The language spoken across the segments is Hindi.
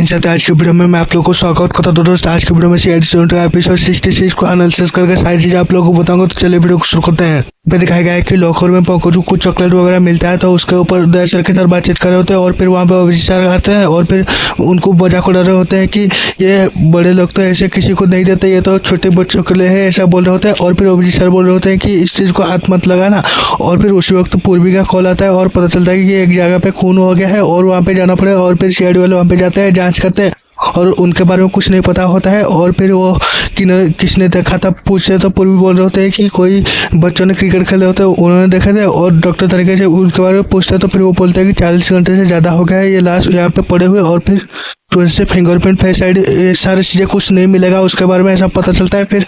चलते आज की वीडियो में मैं आप लोगों को स्वागत करता हूं दोस्तों। आज की वीडियो में सीआईडी का एपिसोड 66 को एनालिसिस करके सारी चीजें आप लोगों को बताऊंगा। तो चलिए वीडियो को शुरू करते हैं। पे दिखाया गया है कि लॉकर में पंकज को कुछ चॉकलेट वगैरह मिलता है, तो उसके ऊपर दया सर के साथ बातचीत कर रहे होते हैं और फिर वहाँ पे अभिजीत सर आते हैं और फिर उनको मजाक उड़ा रहे होते हैं कि ये बड़े लोग तो ऐसे किसी को नहीं देते, ये तो छोटे बच्चों के लिए है, ऐसा बोल रहे होते हैं। और फिर अभिजीत सर बोल रहे होते हैं कि इस चीज़ को हाथ मत लगाना। और फिर उसी वक्त पूर्वी का कॉल आता है और पता चलता है कि एक जगह पे खून हो गया है और वहाँ पे जाना पड़ेगा। और फिर सीआईडी वाले वहाँ पे जाते हैं, जाँच करते हैं और उनके बारे में कुछ नहीं पता होता है। और फिर वो किसने देखा था पूछते तो पूर्वी बोल रहे होते हैं कि कोई बच्चों ने क्रिकेट खेले होते उन्होंने देखे थे। और डॉक्टर तरीके से उनके बारे में पूछते तो फिर वो बोलते हैं कि 40 घंटे से ज़्यादा हो गया है ये लाश यहाँ पे पड़े हुए। और फिर तो इससे फिंगरप्रिंट, फेस आईडी, ये सारी चीज़ें कुछ नहीं मिलेगा उसके बारे में ऐसा पता चलता है। फिर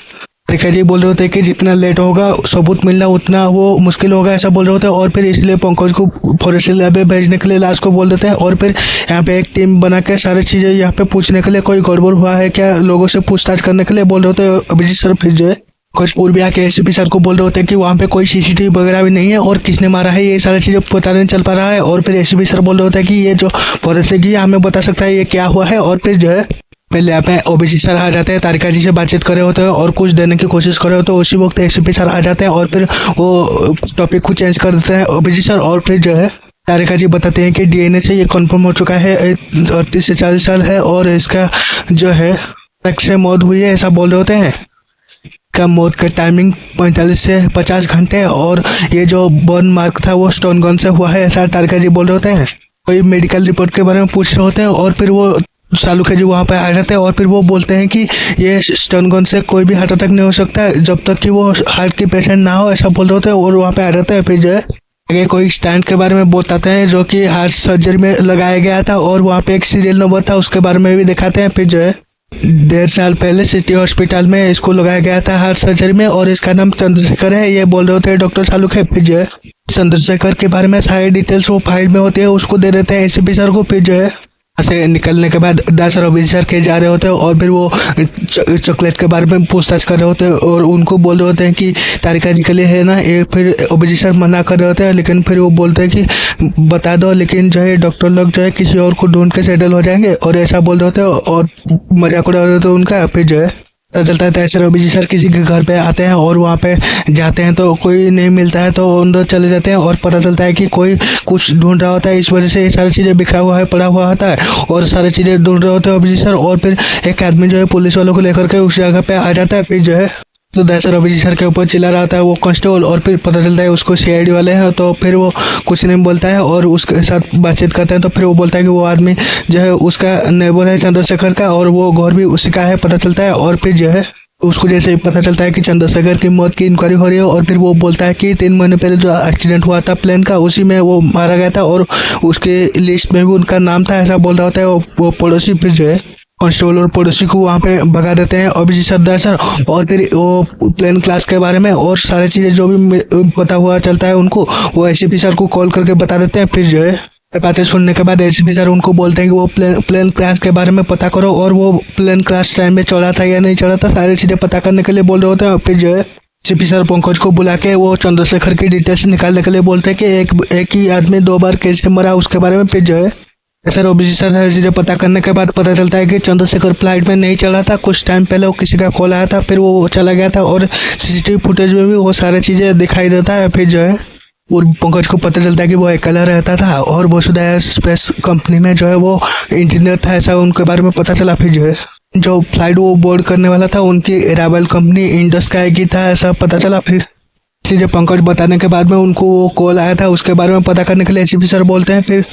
रेखा जी बोल रहे होते हैं कि जितना लेट होगा सबूत मिलना उतना वो मुश्किल होगा, ऐसा बोल रहे होते हैं। और फिर इसलिए पंकज को फॉरेंसिक लैब में भेजने के लिए लाश को बोल देते हैं। और फिर यहाँ पे एक टीम बना के सारी चीज़ें यहाँ पे पूछने के लिए, कोई गड़बड़ हुआ है क्या लोगों से पूछताछ करने के लिए बोल रहे होते हैं अभिजीत सर। फिर जो है कुछ पूर्वी आके एसीपी सर को बोल रहे होते हैं कि वहाँ पे कोई सीसीटीवी वगैरह भी नहीं है और किसने मारा है ये सारी चीज़ें पता नहीं चल पा रहा है। और फिर एसीपी सर बोल रहे होते हैं कि ये जो फॉरेंसिक है हमें बता सकता है ये क्या हुआ है। और फिर जो है पहले यहाँ पे ओबीसी सर आ जाते हैं, तारिका जी से बातचीत कर रहे होते हैं और कुछ देने की कोशिश कर रहे होते हैं। उसी वक्त एसीपी सर आ जाते हैं और फिर वो टॉपिक को चेंज कर देते हैं ओबीसी सर। और फिर जो है तारिका जी बताते हैं कि डीएनए से ये कंफर्म हो चुका है 38 से 40 साल है और इसका जो है से मौत हुई है, ऐसा बोल रहे होते हैं। का मौत का टाइमिंग 45 से 50 घंटे और ये जो बर्न मार्क था वो स्टोन गन से हुआ है, ऐसा तारिका जी बोल रहे होते हैं। कोई मेडिकल रिपोर्ट के बारे में पूछ रहे होते हैं और फिर वो सालुखा जी वहाँ पे आ जाते हैं और फिर वो बोलते हैं कि ये स्टन गन से कोई भी हार्ट अटैक नहीं हो सकता जब तक कि वो हार्ट की पेशेंट ना हो, ऐसा बोल रहे होते हैं। और वहाँ पे आ जाते हैं। फिर जो है आगे कोई स्टैंड के बारे में बताते हैं जो कि हार्ट सर्जरी में लगाया गया था और वहाँ पे एक सीरियल नंबर था उसके बारे में भी दिखाते हैं। फिर जो है 1.5 साल पहले सिटी हॉस्पिटल में इसको लगाया गया था हार्ट सर्जरी में और इसका नाम चंद्रशेखर है, ये बोल रहे होते हैं डॉक्टर सालुखा। फिर जो है चंद्रशेखर के बारे में सारी डिटेल्स वो फाइल में होती है उसको दे देते हैं एसीपी सर को। फिर जो है से निकलने के बाद दास और अभिजीत सर के जा रहे होते हैं और फिर वो चॉकलेट के बारे में पूछताछ कर रहे होते हैं और उनको बोल रहे होते हैं कि तारिका जी के लिए है ना ये। फिर अभिजीत सर मना कर रहे होते हैं लेकिन फिर वो बोलते हैं कि बता दो, लेकिन जो है डॉक्टर लोग जो है किसी और को ढूंढ के सेटल हो जाएंगे और ऐसा बोल रहे होते हैं और मजाक उड़ा रहे होते हैं उनका। फिर जो है पता चलता है तैसर अभिजीत सर किसी के घर पे आते हैं और वहाँ पे जाते हैं तो कोई नहीं मिलता है तो अंदर चले जाते हैं और पता चलता है कि कोई कुछ ढूंढ रहा होता है, इस वजह से ये सारी चीज़ें बिखरा हुआ है, पड़ा हुआ होता है और सारी चीज़ें ढूंढ रहे होते हैं अभिजीत सर। और फिर एक आदमी जो है पुलिस वालों को लेकर के उस जगह पे आ जाता है। फिर जो है तो दया अभिजीत सर के ऊपर चिल्ला रहा होता है वो कांस्टेबल और फिर पता चलता है उसको सीआईडी वाले हैं, तो फिर वो कुछ नहीं बोलता है और उसके साथ बातचीत करते हैं। तो फिर वो बोलता है कि वो आदमी जो है उसका नेबर है चंद्रशेखर का और वो घर भी उसी का है, पता चलता है। और फिर जो है उसको जैसे पता चलता है कि चंद्रशेखर की मौत की इंक्वायरी हो रही है और फिर वो बोलता है कि 3 महीने पहले जो एक्सीडेंट हुआ था प्लेन का उसी में वो मारा गया था और उसके लिस्ट में भी उनका नाम था, ऐसा बोल रहा होता है वो पड़ोसी। फिर जो है कांस्टेबल और पड़ोसी को वहाँ पे भगा देते हैं अभिजीत सर और फिर वो प्लेन क्लास के बारे में और सारी चीज़ें जो भी पता हुआ चलता है उनको वो एसीपी सर को कॉल करके बता देते हैं। फिर जो है बातें सुनने के बाद एसीपी सर उनको बोलते हैं कि वो प्लेन क्लास के बारे में पता करो और वो प्लेन क्लास टाइम में चढ़ा था या नहीं चढ़ा था, सारी चीज़ें पता करने के लिए बोल रहे होते हैं। फिर जो है एसीपी सर पंकज को बुला के वो चंद्रशेखर की डिटेल्स निकालने के लिए बोलते हैं कि एक ही आदमी 2 बार कैसे मरा उसके बारे में। फिर जो है सर ओबीसी सर सारी चीज़ें पता करने के बाद पता चलता है कि चंद्रशेखर फ्लाइट में नहीं चला था, कुछ टाइम पहले वो किसी का कॉल आया था फिर वो चला गया था और सीसीटीवी फुटेज में भी वो सारी चीज़ें दिखाई देता है। फिर जो है और पंकज को पता चलता है कि वो अकेला रहता था और वसुधा स्पेस कंपनी में जो है वो इंजीनियर था, ऐसा उनके बारे में पता चला। फिर जो है जो फ्लाइट वो बोर्ड करने वाला था उनकी राइवल कंपनी इंडस का एक ही था, ऐसा पता चला। फिर चीज़ें पंकज बताने के बाद में उनको वो कॉल आया था उसके बारे में पता करने के लिए एसीपी सर बोलते हैं। फिर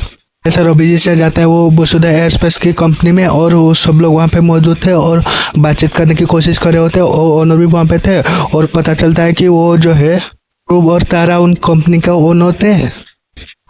सर अभिजीत सर जाता है वो वसुधा एयरस्पेस की कंपनी में और वो सब लोग वहाँ पे मौजूद थे और बातचीत करने की कोशिश कर रहे होते हैं और ओनर भी वहाँ पे थे और पता चलता है कि वो जो है और तारा उन कंपनी का ओनर थे।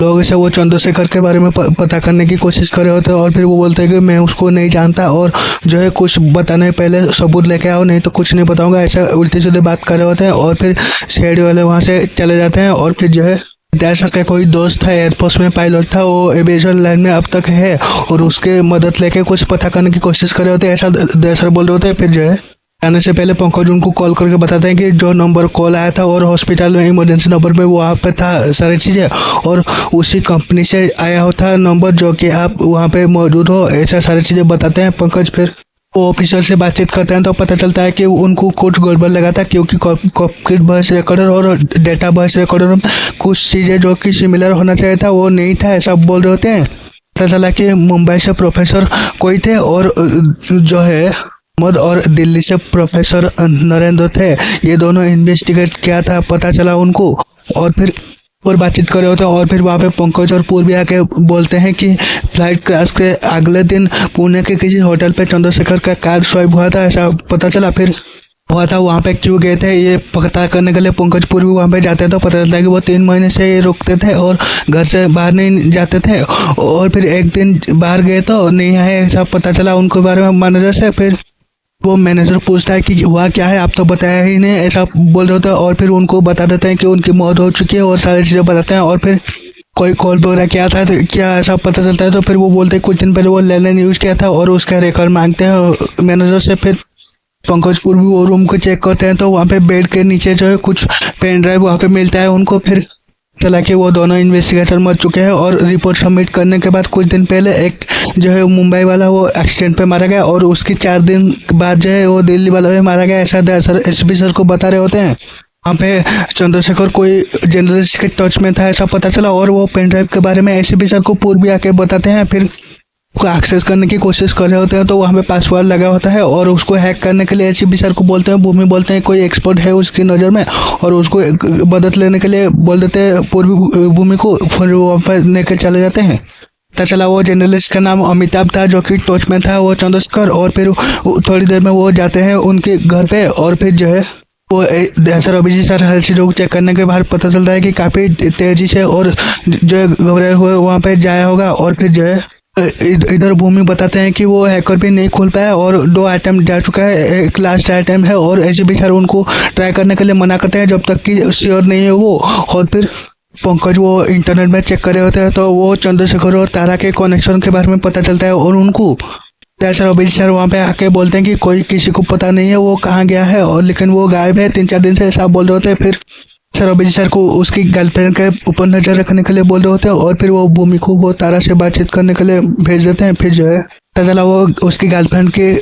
लोग से वो चंद्रशेखर के बारे में पता करने की कोशिश कर रहे होते हैं और फिर वो बोलते हैं कि मैं उसको नहीं जानता और जो है कुछ बताने पहले सबूत लेके आओ नहीं तो कुछ नहीं बताऊंगा, ऐसा उल्टी सीधे बात कर रहे होते हैं। और फिर सीआईडी वाले वहाँ से चले जाते हैं और फिर जो है दया का कोई दोस्त था एयरफोर्स में पायलट था, वो एविएशन लाइन में अब तक है और उसके मदद लेके कुछ पता करने की कोशिश कर रहे होते हैं, ऐसा दया बोल रहे होते हैं। फिर जो है आने से पहले पंकज उनको कॉल करके बताते हैं कि जो नंबर कॉल आया था और हॉस्पिटल में इमरजेंसी नंबर पे वहाँ पे था सारी चीज़ें, और उसी कंपनी से आया होता नंबर जो कि आप वहाँ पे मौजूद हो, ऐसा सारी चीज़ें बताते हैं पंकज। फिर वो ऑफिसर से बातचीत करते हैं तो पता चलता है कि उनको कुछ गड़बड़ लगा था, क्योंकि कॉकपिट वॉइस रिकॉर्डर और डेटा वॉइस रिकॉर्डर में कुछ चीज़ें जो कि सिमिलर होना चाहिए था वो नहीं था, ऐसा बोल रहे होते हैं। पता चला कि मुंबई से प्रोफेसर कोई थे और जो है अहमद और दिल्ली से प्रोफेसर नरेंद्र थे, ये दोनों इन्वेस्टिगेट किया था पता चला उनको। और फिर और बातचीत कर रहे होते हैं और फिर वहाँ पे पंकज और पूर्वी आके बोलते हैं कि फ्लाइट क्रैश के अगले दिन पुणे के किसी होटल पे चंद्रशेखर का कार स्वाइप हुआ था, ऐसा पता चला। फिर हुआ था वहाँ पे क्यों गए थे ये पता करने के लिए पंकज पूर्वी वहाँ पे जाते हैं तो पता चलता है कि वो 3 महीने से ये रुकते थे और घर से बाहर नहीं जाते थे, और फिर एक दिन बाहर गए तो नहीं आए, ऐसा पता चला उनके बारे में मैनेजर से। फिर वो मैनेजर पूछता है कि हुआ क्या है, आप तो बताया ही नहीं, ऐसा बोल रहे होते हैं। और फिर उनको बता देते हैं कि उनकी मौत हो चुकी है और सारी चीज़ें बताते हैं। और फिर कोई कॉल वगैरह किया था तो क्या ऐसा पता चलता है, तो फिर वो बोलते हैं कुछ दिन पहले वो लैंडलाइन यूज किया था और उसका रिकॉर्ड मांगते हैं मैनेजर से। फिर पंकज पूर्वी वो रूम को चेक करते हैं तो वहाँ पे बेड के नीचे जो है कुछ पेन ड्राइव वहाँ पे मिलता है उनको। फिर चला कि वो दोनों इन्वेस्टिगेटर मर चुके हैं और रिपोर्ट सबमिट करने के बाद कुछ दिन पहले एक जो है मुंबई वाला वो एक्सीडेंट पे मारा गया और उसके 4 दिन बाद जो है वो दिल्ली वाला भी मारा गया, ऐसा सर एसपी सर को बता रहे होते हैं। वहाँ पे चंद्रशेखर कोई जर्नलिस्ट के टच में था, ऐसा पता चला। और वो पेन ड्राइव के बारे में एसपी सर को पूर्वी आके बताते हैं। फिर उसको एक्सेस करने की कोशिश कर रहे होते हैं तो वहाँ पे पासवर्ड लगा होता है और उसको हैक करने के लिए एसपी सर को बोलते हैं, भूमि बोलते हैं कोई एक्सपर्ट है उसकी नज़र में, और उसको मदद लेने के लिए बोल देते हैं पूर्वी भूमि को। फिर वो वहाँ पर लेकर चले जाते हैं। पता चला वो जर्नलिस्ट का नाम अमिताभ था जो कि टच में था वो चंद्रशेखर। और फिर थोड़ी देर में वो जाते हैं उनके घर पे और फिर जो है वो sir Abhijit sir health check करने के बाद पता चलता है कि काफ़ी तेजी से और जो है घबराए हुए वहाँ पे जाया होगा। और फिर जो है इधर भूमि बताते हैं कि वो हैकर भी नहीं खोल पाया और 2 आइटम जा चुका है, एक लास्ट आइटम है, और एसपी सर उनको ट्राई करने के लिए मना करते हैं जब तक कि श्योर नहीं है वो। और फिर पंकज वो इंटरनेट में चेक कर रहे होते हैं तो वो चंद्रशेखर और तारा के कनेक्शन के बारे में पता चलता है और उनको सर अभिजीत सर वहाँ पे आके बोलते हैं कि कोई किसी को पता नहीं है वो कहाँ गया है, और लेकिन वो गायब है 3-4 दिन से, ऐसा बोल रहे होते हैं। फिर सर अभिजीत सर को उसकी गर्लफ्रेंड के ऊपर नजर रखने के लिए बोल रहे होते हैं और फिर वो भूमि को वो तारा से बातचीत करने के लिए भेज देते हैं। फिर जो है पता चला वो उसकी गर्लफ्रेंड के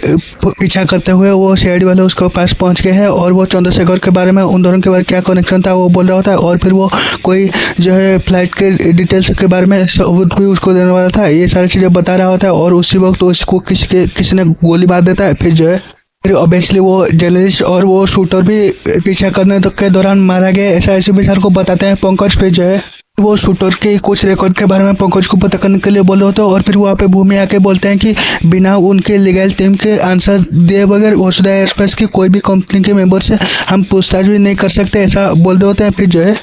पीछा करते हुए वो सीआईडी वाले उसके पास पहुंच गए हैं और वो चंद्रशेखर के बारे में उन दोनों के बारे में क्या कनेक्शन था वो बोल रहा होता है। और फिर वो कोई जो है फ्लाइट के डिटेल्स के बारे में सबूत भी उसको देने वाला था, ये सारी चीज़ें बता रहा होता है। और उसी वक्त उसको किसी ने गोली मार देता है। फिर जो है फिर ऑब्वियसली वो जर्नलिस्ट और वो शूटर भी पीछा करने के दौरान मारा गया, ऐसा एसपी सर को बताते हैं पंकज। पे जो है वो शूटर के कुछ रिकॉर्ड के बारे में पंकज को पता करने के लिए बोले होते हैं। और फिर वहाँ पे भूमि आके बोलते हैं कि बिना उनके लीगल टीम के आंसर दिए बगैर वसुधा एयरस्पेस की कोई भी कंपनी के मेंबर से हम पूछताछ भी नहीं कर सकते, ऐसा बोल रहे होते हैं। फिर जो है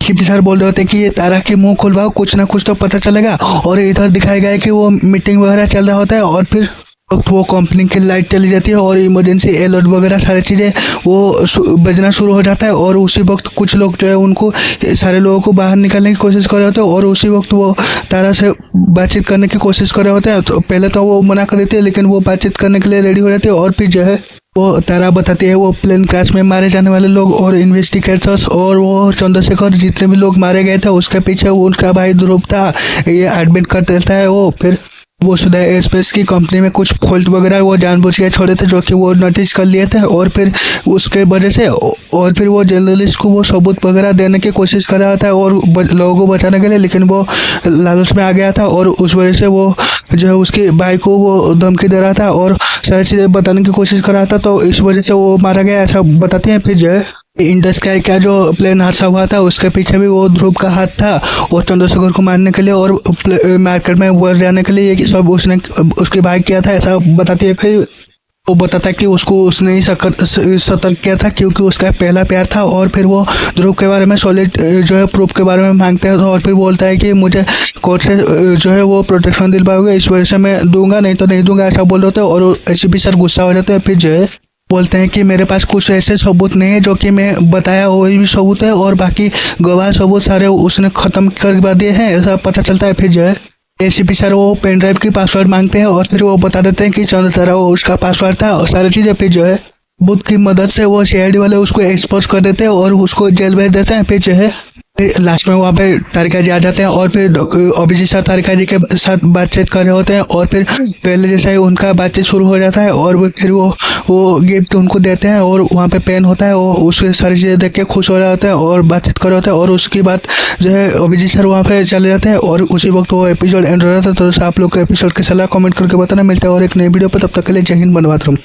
सीपी सर बोल रहे होते हैं कि ये तारा के मुंह खुलवाओ, कुछ ना कुछ तो पता चलेगा। और इधर दिखाया गया है कि वो मीटिंग वगैरह चल रहा होता है और फिर वो कंपनी की लाइट चली जाती है और इमरजेंसी अलर्ट वगैरह सारी चीज़ें वो बजना शुरू हो जाता है। और उसी वक्त कुछ लोग जो है उनको सारे लोगों को बाहर निकालने की कोशिश कर रहे होते हैं और उसी वक्त वो तारा से बातचीत करने की कोशिश कर रहे होते हैं। तो पहले तो वो मना कर देती है लेकिन वो बातचीत करने के लिए रेडी हो जाती है। और फिर जो है वो तारा बताती है वो प्लेन क्रैश में मारे जाने वाले लोग और इन्वेस्टिगेटर्स और वो चंद्रशेखर जितने भी लोग मारे गए थे उसके पीछे उनका भाई ध्रुव था, ये एडमिट कर देता है वो। फिर वो वसुधा एयरस्पेस की कंपनी में कुछ फॉल्ट वगैरह वो जानबूझ के छोड़े थे जो कि वो नोटिस कर लिए थे। और फिर उसके वजह से और फिर वो जर्नलिस्ट को वो सबूत वगैरह देने की कोशिश कर रहा था और लोगों को बचाने के लिए, लेकिन वो लालच में आ गया था और उस वजह से वो जो है उसके भाई को वो धमकी दे रहा था और सारी चीज़ें बताने की कोशिश कर रहा था, तो इस वजह से वो मारा गया, ऐसा बताते हैं। फिर जो है इंडस स्काई का जो प्लेन हादसा हुआ था उसके पीछे भी वो ध्रुव का हाथ था और चंद्रशेखर को मारने के लिए और मार्केट में बढ़ जाने के लिए ये सब उसने उसके भाई किया था, ऐसा बताती है। फिर वो बताता है कि उसको उसने ही सतर्क किया था क्योंकि उसका पहला प्यार था। और फिर वो ध्रुव के बारे में सॉलिड जो है प्रूफ के बारे में मांगते हैं और फिर बोलता है कि मुझे कोर्ट से जो है वो प्रोटेक्शन दिलवाओगे, इस वजह से मैं दूंगा, नहीं तो नहीं दूंगा, ऐसा बोल रहे होते हैं। और एसीपी सर गुस्सा हो जाते हैं। फिर जो है बोलते हैं कि मेरे पास कुछ ऐसे सबूत नहीं है जो कि मैं बताया वही भी सबूत है और बाकी गवाह सबूत सारे उसने ख़त्म कर दिए हैं, ऐसा पता चलता है। फिर जो है एसीपी सर वो पेन ड्राइव की पासवर्ड मांगते हैं और फिर वो बता देते हैं कि चंद्रशेखर वो उसका पासवर्ड था और सारी चीज़ें। फिर जो है बुद्ध की मदद से वो सीआईडी वाले उसको एक्सपोज कर देते हैं और उसको जेल भेज देते हैं। फिर जो है फिर लास्ट में वहाँ पे तारिका जी आ जाते हैं और फिर अभिजीत सर तारिका जी के साथ बातचीत कर रहे होते हैं और फिर पहले जैसा ही उनका बातचीत शुरू हो जाता है और फिर वो गिफ्ट उनको देते हैं और वहाँ पे पेन होता है। वो उसके सारी चीज़ें देख के खुश हो रहे होते हैं और बातचीत कर रहे होते हैं और उसकी बात जो है अभिजीत सर वहाँ पे चले जाते हैं और उसी वक्त वो एपिसोड एंड हो रहा था। तो आप लोग को एपिसोड कैसा लगा कमेंट करके बताना। मिलता है और एक नई वीडियो पर, तब तक के लिए जय हिंद, वंदे मातरम।